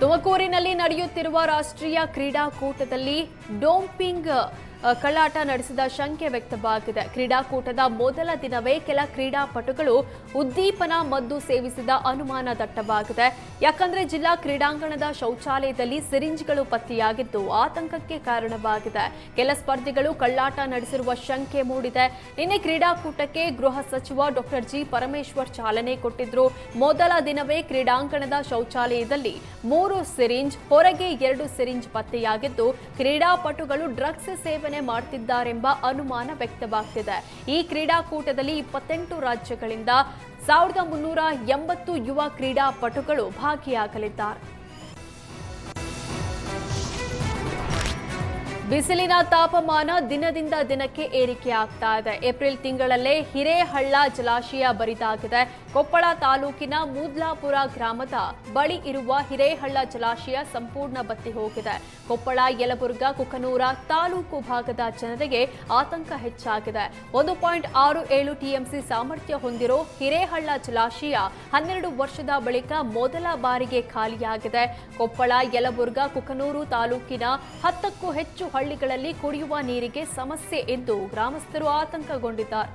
ತುಮಕೂರಿನಲ್ಲಿ ನಡೆಯುತ್ತಿರುವ ರಾಷ್ಟ್ರೀಯ ಕ್ರೀಡಾಕೂಟದಲ್ಲಿ ಡೋಪಿಂಗ್ ಕಳ್ಳಾಟ ನಡೆಸಿದ ಶಂಕೆ ವ್ಯಕ್ತವಾಗಿದೆ. ಕ್ರೀಡಾಕೂಟದ ಮೊದಲ ದಿನವೇ ಕೆಲ ಕ್ರೀಡಾಪಟುಗಳು ಉದ್ದೀಪನ ಮದ್ದು ಸೇವಿಸಿದ ಅನುಮಾನ ದಟ್ಟವಾಗಿದೆ. ಯಾಕಂದ್ರೆ ಜಿಲ್ಲಾ ಕ್ರೀಡಾಂಗಣದ ಶೌಚಾಲಯದಲ್ಲಿ ಸಿರಿಂಜ್ಗಳು ಪತ್ತೆಯಾಗಿದ್ದು ಆತಂಕಕ್ಕೆ ಕಾರಣವಾಗಿದೆ. ಕೆಲ ಸ್ಪರ್ಧಿಗಳು ಕಳ್ಳಾಟ ನಡೆಸಿರುವ ಶಂಕೆ ಮೂಡಿದೆ. ನಿನ್ನೆ ಕ್ರೀಡಾಕೂಟಕ್ಕೆ ಗೃಹ ಸಚಿವ ಡಾಕ್ಟರ್ ಜಿ ಪರಮೇಶ್ವರ್ ಚಾಲನೆ ಕೊಟ್ಟಿದ್ರು. ಮೊದಲ ದಿನವೇ ಕ್ರೀಡಾಂಗಣದ ಶೌಚಾಲಯದಲ್ಲಿ 3 ಸಿರಿಂಜ್, ಹೊರಗೆ 2 ಸಿರಿಂಜ್ ಪತ್ತೆಯಾಗಿದ್ದು ಕ್ರೀಡಾಪಟುಗಳು ಡ್ರಗ್ಸ್ ಸೇವನೆ ಮಾಡುತ್ತಿದ್ದಾರೆಂಬ ಅನುಮಾನ ವ್ಯಕ್ತವಾಗ್ತಿದೆ. ಈ ಕ್ರೀಡಾಕೂಟದಲ್ಲಿ 28 ರಾಜ್ಯಗಳಿಂದ 1380 ಯುವ ಕ್ರೀಡಾಪಟುಗಳು ಭಾಗಿಯಾಗಲಿದ್ದಾರೆ. ಬಿಸಿಲಿನ ತಾಪಮಾನ ದಿನದಿಂದ ದಿನಕ್ಕೆ ಏರಿಕೆಯಾಗ್ತಾ ಇದೆ. ಏಪ್ರಿಲ್ ತಿಂಗಳಲ್ಲೇ ಹಿರೇಹಳ್ಳ ಜಲಾಶಯ ಬರಿದಾಗಿದೆ. ಕೊಪ್ಪಳ ತಾಲೂಕಿನ ಮೂದ್ಲಾಪುರ ಗ್ರಾಮದ ಬಳಿ ಇರುವ ಹಿರೇಹಳ್ಳ ಜಲಾಶಯ ಸಂಪೂರ್ಣ ಬತ್ತಿ ಹೋಗಿದೆ. ಕೊಪ್ಪಳ, ಯಲಬುರ್ಗಾ, ಕುಕನೂರ ತಾಲೂಕು ಭಾಗದ ಜನರಿಗೆ ಆತಂಕ ಹೆಚ್ಚಾಗಿದೆ. 1.67 ಟಿಎಂಸಿ ಸಾಮರ್ಥ್ಯ ಹೊಂದಿರೋ ಹಿರೇಹಳ್ಳ ಜಲಾಶಯ 12 ವರ್ಷದ ಬಳಿಕ ಮೊದಲ ಬಾರಿಗೆ ಖಾಲಿಯಾಗಿದೆ. ಕೊಪ್ಪಳ, ಯಲಬುರ್ಗಾ, ಕುಕನೂರು ತಾಲೂಕಿನ 10ಕ್ಕೂ ಹೆಚ್ಚು ಹಳ್ಳಿಗಳಲ್ಲಿ ಕುಡಿಯುವ ನೀರಿಗೆ ಸಮಸ್ಯೆ ಎಂದು ಗ್ರಾಮಸ್ಥರು ಆತಂಕಗೊಂಡಿದ್ದಾರೆ.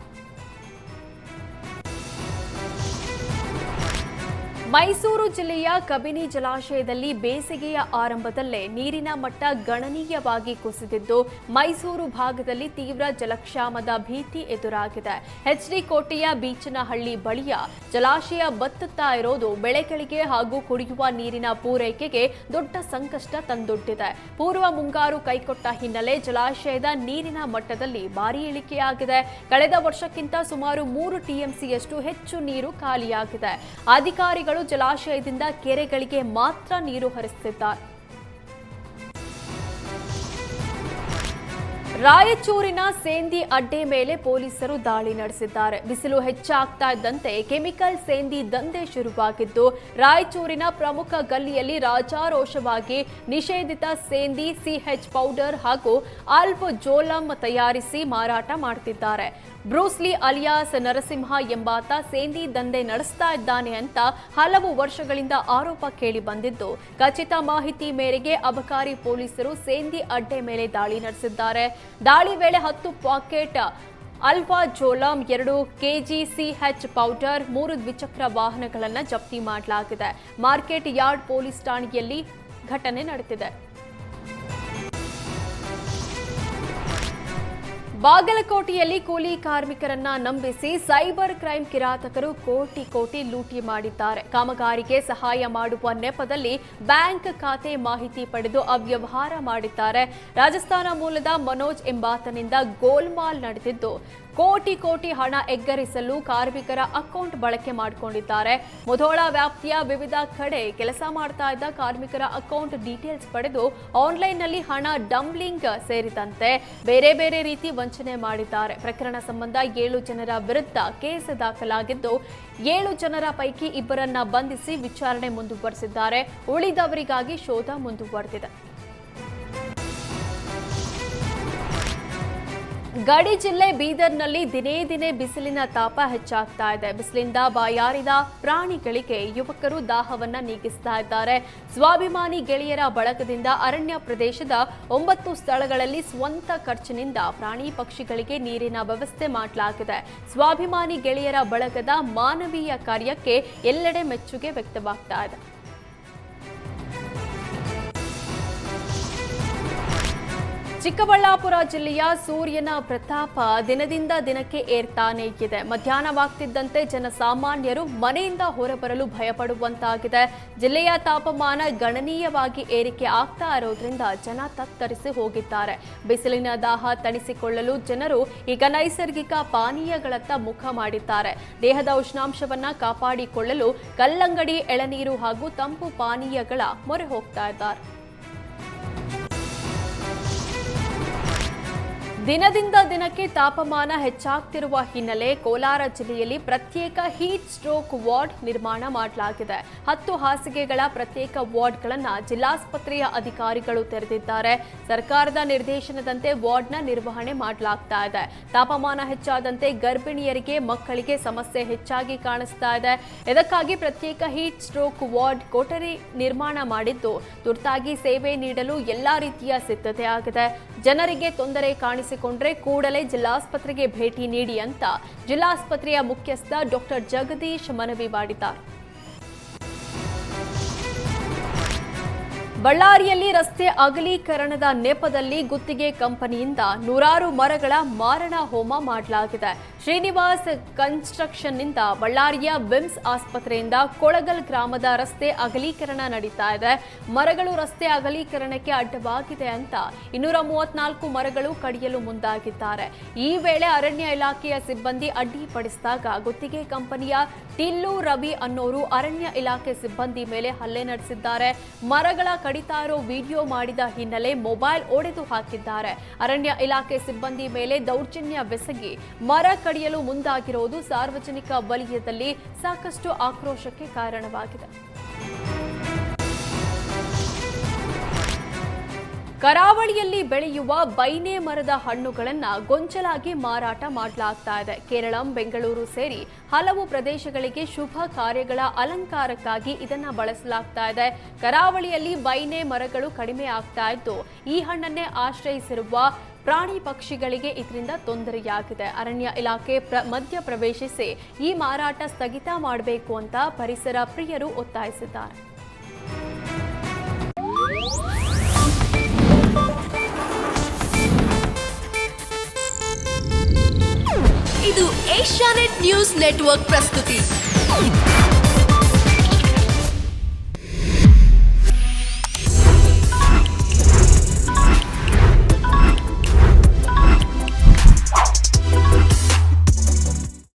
ಮೈಸೂರು ಜಿಲ್ಲೆಯ ಕಬಿನಿ ಜಲಾಶಯದಲ್ಲಿ ಬೇಸಿಗೆಯ ಆರಂಭದಲ್ಲೇ ನೀರಿನ ಮಟ್ಟ ಗಣನೀಯವಾಗಿ ಕುಸಿದಿದ್ದು ಮೈಸೂರು ಭಾಗದಲ್ಲಿ ತೀವ್ರ ಜಲಕ್ಷಾಮದ ಭೀತಿ ಎದುರಾಗಿದೆ. ಎಚ್ಡಿ ಕೋಟೆಯ ಬೀಚನಹಳ್ಳಿ ಬಳಿಯ ಜಲಾಶಯ ಬತ್ತುತ್ತಾ ಇರೋದು ಬೆಳೆಗಳಿಗೆ ಹಾಗೂ ಕುಡಿಯುವ ನೀರಿನ ಪೂರೈಕೆಗೆ ದೊಡ್ಡ ಸಂಕಷ್ಟ ತಂದೊಡ್ಡಿದೆ. ಪೂರ್ವ ಮುಂಗಾರು ಕೈಕೊಟ್ಟ ಹಿನ್ನೆಲೆ ಜಲಾಶಯದ ನೀರಿನ ಮಟ್ಟದಲ್ಲಿ ಭಾರೀ ಇಳಿಕೆಯಾಗಿದೆ. ಕಳೆದ ವರ್ಷಕ್ಕಿಂತ ಸುಮಾರು 3 ಟಿಎಂಸಿಯಷ್ಟು ಹೆಚ್ಚು ನೀರು ಖಾಲಿಯಾಗಿದೆ. ಅಧಿಕಾರಿಗಳು ಜಲಾಶಯದಿಂದ ಕೆರೆಗಳಿಗೆ ಮಾತ್ರ ನೀರು ಹರಿಸುತ್ತಿದ್ದಾರೆ. ರಾಯಚೂರಿನ ಸೇಂದಿ ಅಡ್ಡೆ ಮೇಲೆ ಪೊಲೀಸರು ದಾಳಿ ನಡೆಸಿದ್ದಾರೆ. ಬಿಸಿಲು ಹೆಚ್ಚಾಗ್ತಾ ಇದ್ದಂತೆ ಕೆಮಿಕಲ್ ಸೇಂದಿ ದಂಧೆ ಶುರುವಾಗಿದ್ದು ರಾಯಚೂರಿನ ಪ್ರಮುಖ ಗಲ್ಲಿಯಲ್ಲಿ ರಾಜಾರೋಷವಾಗಿ ನಿಷೇಧಿತ ಸೇಂದಿ, ಸಿಎಚ್ ಪೌಡರ್ ಹಾಗೂ ಆಲ್ಫ್ ಜೋಲಂ ತಯಾರಿಸಿ ಮಾರಾಟ ಮಾಡುತ್ತಿದ್ದಾರೆ. ಬ್ರೂಸ್ಲಿ ಅಲಿಯಾಸ್ ನರಸಿಂಹ ಎಂಬಾತ ಸೇಂದಿ ದಂಧೆ ನಡೆಸ್ತಾ ಇದ್ದಾನೆ ಅಂತ ಹಲವು ವರ್ಷಗಳಿಂದ ಆರೋಪ ಕೇಳಿ ಬಂದಿದ್ದು ಖಚಿತ ಮಾಹಿತಿ ಮೇರೆಗೆ ಅಬಕಾರಿ ಪೊಲೀಸರು ಸೇಂದಿ ಅಡ್ಡೆ ಮೇಲೆ ದಾಳಿ ನಡೆಸಿದ್ದಾರೆ. ದಾಳಿ ವೇಳೆ 10 packet alprazolam, 2 KG CH powder, 3 ದ್ವಿಚಕ್ರ ವಾಹನಗಳನ್ನು ಜಪ್ತಿ ಮಾಡಲಾಗಿದೆ. ಮಾರ್ಕೆಟ್ ಯಾರ್ಡ್ ಪೊಲೀಸ್ ಠಾಣೆಯಲ್ಲಿ ಘಟನೆ ನಡೆದಿದೆ. ಬಾಗಲಕೋಟೆಯಲ್ಲಿ ಕೂಲಿ ಕಾರ್ಮಿಕರನ್ನ ನಂಬಿಸಿ ಸೈಬರ್ ಕ್ರೈಂ ಕಿರಾತಕರು ಕೋಟಿ ಲೂಟಿ ಮಾಡಿದ್ದಾರೆ. ಕಾಮಗಾರಿಗೆ ಸಹಾಯ ಮಾಡುವ ನೆಪದಲ್ಲಿ ಬ್ಯಾಂಕ್ ಖಾತೆ ಮಾಹಿತಿ ಪಡೆದು ಅವ್ಯವಹಾರ ಮಾಡಿದ್ದಾರೆ. ರಾಜಸ್ಥಾನ ಮೂಲದ ಮನೋಜ್ ಎಂಬಾತನಿಂದ ಗೋಲ್ಮಾಲ್ ನಡೆದಿದ್ದು ಕೋಟಿ ಹಣ ಎಗ್ಗರಿಸಲು ಕಾರ್ಮಿಕರ ಅಕೌಂಟ್ ಬಳಕೆ ಮಾಡಿಕೊಂಡಿದ್ದಾರೆ. ಮುಧೋಳ ವ್ಯಾಪ್ತಿಯ ವಿವಿಧ ಕಡೆ ಕೆಲಸ ಮಾಡ್ತಾ ಇದ್ದ ಕಾರ್ಮಿಕರ ಅಕೌಂಟ್ ಡೀಟೇಲ್ಸ್ ಪಡೆದು ಆನ್ಲೈನ್ನಲ್ಲಿ ಹಣ ಡಂಬ್ಲಿಂಗ್ ಸೇರಿದಂತೆ ಬೇರೆ ರೀತಿ ವಂಚನೆ ಮಾಡಿದ್ದಾರೆ. ಪ್ರಕರಣ ಸಂಬಂಧ 7 ಜನರ ವಿರುದ್ಧ ಕೇಸ್ ದಾಖಲಾಗಿದ್ದು 7 ಜನರ ಪೈಕಿ 2ರನ್ನ ಬಂಧಿಸಿ ವಿಚಾರಣೆ ಮುಂದುವರೆಸಿದ್ದಾರೆ. ಉಳಿದವರಿಗಾಗಿ ಶೋಧ ಮುಂದುವರೆದಿದೆ. ಗಡಿ ಜಿಲ್ಲೆ ಬೀದರ್ನಲ್ಲಿ ದಿನೇ ಬಿಸಿಲಿನ ತಾಪ ಹೆಚ್ಚಾಗ್ತಾ ಇದೆ. ಬಿಸಿಲಿಂದ ಬಾಯಾರಿದ ಪ್ರಾಣಿಗಳಿಗೆ ಯುವಕರು ದಾಹವನ್ನ ನೀಗಿಸ್ತಾ ಇದ್ದಾರೆ. ಸ್ವಾಭಿಮಾನಿ ಗೆಳೆಯರ ಬಳಗದಿಂದ ಅರಣ್ಯ ಪ್ರದೇಶದ 9 ಸ್ಥಳಗಳಲ್ಲಿ ಸ್ವಂತ ಖರ್ಚಿನಿಂದ ಪ್ರಾಣಿ ಪಕ್ಷಿಗಳಿಗೆ ನೀರಿನ ವ್ಯವಸ್ಥೆ ಮಾಡಲಾಗಿದೆ. ಸ್ವಾಭಿಮಾನಿ ಗೆಳೆಯರ ಬಳಗದ ಮಾನವೀಯ ಕಾರ್ಯಕ್ಕೆ ಎಲ್ಲೆಡೆ ಮೆಚ್ಚುಗೆ ವ್ಯಕ್ತವಾಗ್ತಾ ಇದೆ. ಚಿಕ್ಕಬಳ್ಳಾಪುರ ಜಿಲ್ಲೆಯ ಸೂರ್ಯನ ಪ್ರತಾಪ ದಿನದಿಂದ ದಿನಕ್ಕೆ ಏರ್ತಾನೇ ಇದೆ. ಮಧ್ಯಾಹ್ನವಾಗ್ತಿದ್ದಂತೆ ಜನಸಾಮಾನ್ಯರು ಮನೆಯಿಂದ ಹೊರಬರಲು ಭಯಪಡುವಂತಾಗಿದೆ. ಜಿಲ್ಲೆಯ ತಾಪಮಾನ ಗಣನೀಯವಾಗಿ ಏರಿಕೆ ಆಗ್ತಾ ಇರೋದ್ರಿಂದ ಜನ ತತ್ತರಿಸಿ ಹೋಗಿದ್ದಾರೆ. ಬಿಸಿಲಿನ ದಾಹ ತಣಿಸಿಕೊಳ್ಳಲು ಜನರು ಈಗ ನೈಸರ್ಗಿಕ ಪಾನೀಯಗಳತ್ತ ಮುಖ ಮಾಡಿದ್ದಾರೆ. ದೇಹದ ಉಷ್ಣಾಂಶವನ್ನ ಕಾಪಾಡಿಕೊಳ್ಳಲು ಕಲ್ಲಂಗಡಿ, ಎಳನೀರು ಹಾಗೂ ತಂಪು ಪಾನೀಯಗಳ ಮೊರೆ ಹೋಗ್ತಾ ಇದ್ದಾರೆ. ದಿನದಿಂದ ದಿನಕ್ಕೆ ತಾಪಮಾನ ಹೆಚ್ಚಾಗ್ತಿರುವ ಹಿನ್ನೆಲೆ ಕೋಲಾರ ಜಿಲ್ಲೆಯಲ್ಲಿ ಪ್ರತ್ಯೇಕ ಹೀಟ್ ಸ್ಟ್ರೋಕ್ ವಾರ್ಡ್ ನಿರ್ಮಾಣ ಮಾಡಲಾಗಿದೆ. 10 ಹಾಸಿಗೆಗಳ ಪ್ರತ್ಯೇಕ ವಾರ್ಡ್ಗಳನ್ನು ಜಿಲ್ಲಾಸ್ಪತ್ರೆಯ ಅಧಿಕಾರಿಗಳು ತೆರೆದಿದ್ದಾರೆ. ಸರ್ಕಾರದ ನಿರ್ದೇಶನದಂತೆ ವಾರ್ಡ್ನ ನಿರ್ವಹಣೆ ಮಾಡಲಾಗ್ತಾ ಇದೆ. ತಾಪಮಾನ ಹೆಚ್ಚಾದಂತೆ ಗರ್ಭಿಣಿಯರಿಗೆ, ಮಕ್ಕಳಿಗೆ ಸಮಸ್ಯೆ ಹೆಚ್ಚಾಗಿ ಕಾಣಿಸ್ತಾ ಇದೆ. ಇದಕ್ಕಾಗಿ ಪ್ರತ್ಯೇಕ ಹೀಟ್ ಸ್ಟ್ರೋಕ್ ವಾರ್ಡ್ ಕೊಠಡಿ ನಿರ್ಮಾಣ ಮಾಡಿದ್ದು, ತುರ್ತಾಗಿ ಸೇವೆ ನೀಡಲು ಎಲ್ಲಾ ರೀತಿಯ ಸಿದ್ಧತೆ ಆಗಿದೆ. ಜನರಿಗೆ ತೊಂದರೆ ಕಾಣಿಸಿಕೊಂಡ್ರೆ ಕೂಡಲೇ ಜಿಲ್ಲಾಸ್ಪತ್ರೆಗೆ ಭೇಟಿ ನೀಡಿ ಅಂತ ಜಿಲ್ಲಾಸ್ಪತ್ರೆಯ ಮುಖ್ಯಸ್ಥ ಡಾಕ್ಟರ್ ಜಗದೀಶ್ ಮನವಿ ಮಾಡಿದ್ದಾರೆ. ಬಳ್ಳಾರಿಯಲ್ಲಿ ರಸ್ತೆ ಅಗಲೀಕರಣದ ನೆಪದಲ್ಲಿ ಗುತ್ತಿಗೆ ಕಂಪನಿಯಿಂದ ನೂರಾರು ಮರಗಳ ಮಾರಣ ಹೋಮ ಮಾಡಲಾಗಿದೆ. ಶ್ರೀನಿವಾಸ್ ಕನ್ಸ್ಟ್ರಕ್ಷನ್ನಿಂದ ಬಳ್ಳಾರಿಯ ವಿಮ್ಸ್ ಆಸ್ಪತ್ರೆಯಿಂದ ಕೊಳಗಲ್ ಗ್ರಾಮದ ರಸ್ತೆ ಅಗಲೀಕರಣ ನಡೀತಾ ಇದೆ. ಮರಗಳು ರಸ್ತೆ ಅಗಲೀಕರಣಕ್ಕೆ ಅಡ್ಡವಾಗಿದೆ ಅಂತ 234 ಮರಗಳು ಕಡಿಯಲು ಮುಂದಾಗಿದ್ದಾರೆ. ಈ ವೇಳೆ ಅರಣ್ಯ ಇಲಾಖೆಯ ಸಿಬ್ಬಂದಿ ಅಡ್ಡಿಪಡಿಸಿದಾಗ ಗುತ್ತಿಗೆ ಕಂಪನಿಯ ಟಿಲ್ಲು ರವಿ ಅನ್ನೋರು ಅರಣ್ಯ ಇಲಾಖೆ ಸಿಬ್ಬಂದಿ ಮೇಲೆ ಹಲ್ಲೆ ನಡೆಸಿದ್ದಾರೆ. ಮರಗಳ ಕಡಿತಾ ಇರೋ ವಿಡಿಯೋ ಮಾಡಿದ ಹಿನ್ನೆಲೆ ಮೊಬೈಲ್ ಒಡೆದು ಹಾಕಿದ್ದಾರೆ. ಅರಣ್ಯ ಇಲಾಖೆ ಸಿಬ್ಬಂದಿ ಮೇಲೆ ದೌರ್ಜನ್ಯವೆಸಗಿ ಮರ ಕಡಿಯಲು ಮುಂದಾಗಿರುವುದು ಸಾರ್ವಜನಿಕ ವಲಯದಲ್ಲಿ ಸಾಕಷ್ಟು ಆಕ್ರೋಶಕ್ಕೆ ಕಾರಣವಾಗಿದೆ. ಕರಾವಳಿಯಲ್ಲಿ ಬೆಳೆಯುವ ಬೈನೆ ಮರದ ಹಣ್ಣುಗಳನ್ನು ಗೊಂಚಲಾಗಿ ಮಾರಾಟ ಮಾಡಲಾಗ್ತಾ ಇದೆ. ಕೇರಳ, ಬೆಂಗಳೂರು ಸೇರಿ ಹಲವು ಪ್ರದೇಶಗಳಿಗೆ ಶುಭ ಕಾರ್ಯಗಳ ಅಲಂಕಾರಕ್ಕಾಗಿ ಇದನ್ನ ಬಳಸಲಾಗ್ತಾ ಇದೆ. ಕರಾವಳಿಯಲ್ಲಿ ಬೈನೆ ಮರಗಳು ಕಡಿಮೆ ಆಗ್ತಾ ಇದ್ದು, ಈ ಹಣ್ಣನ್ನೇ ಆಶ್ರಯಿಸಿರುವ ಪ್ರಾಣಿ ಪಕ್ಷಿಗಳಿಗೆ ಇದರಿಂದ ತೊಂದರೆಯಾಗಿದೆ. ಅರಣ್ಯ ಇಲಾಖೆ ಮಧ್ಯ ಪ್ರವೇಶಿಸಿ ಈ ಮಾರಾಟ ಸ್ಥಗಿತ ಮಾಡಬೇಕು ಅಂತ ಪರಿಸರ ಪ್ರಿಯರು ಒತ್ತಾಯಿಸಿದ್ದಾರೆ. ಇದು ಏಷ್ಯಾನೆಟ್ ನ್ಯೂಸ್ ನೆಟ್ವರ್ಕ್ ಪ್ರಸ್ತುತಿ.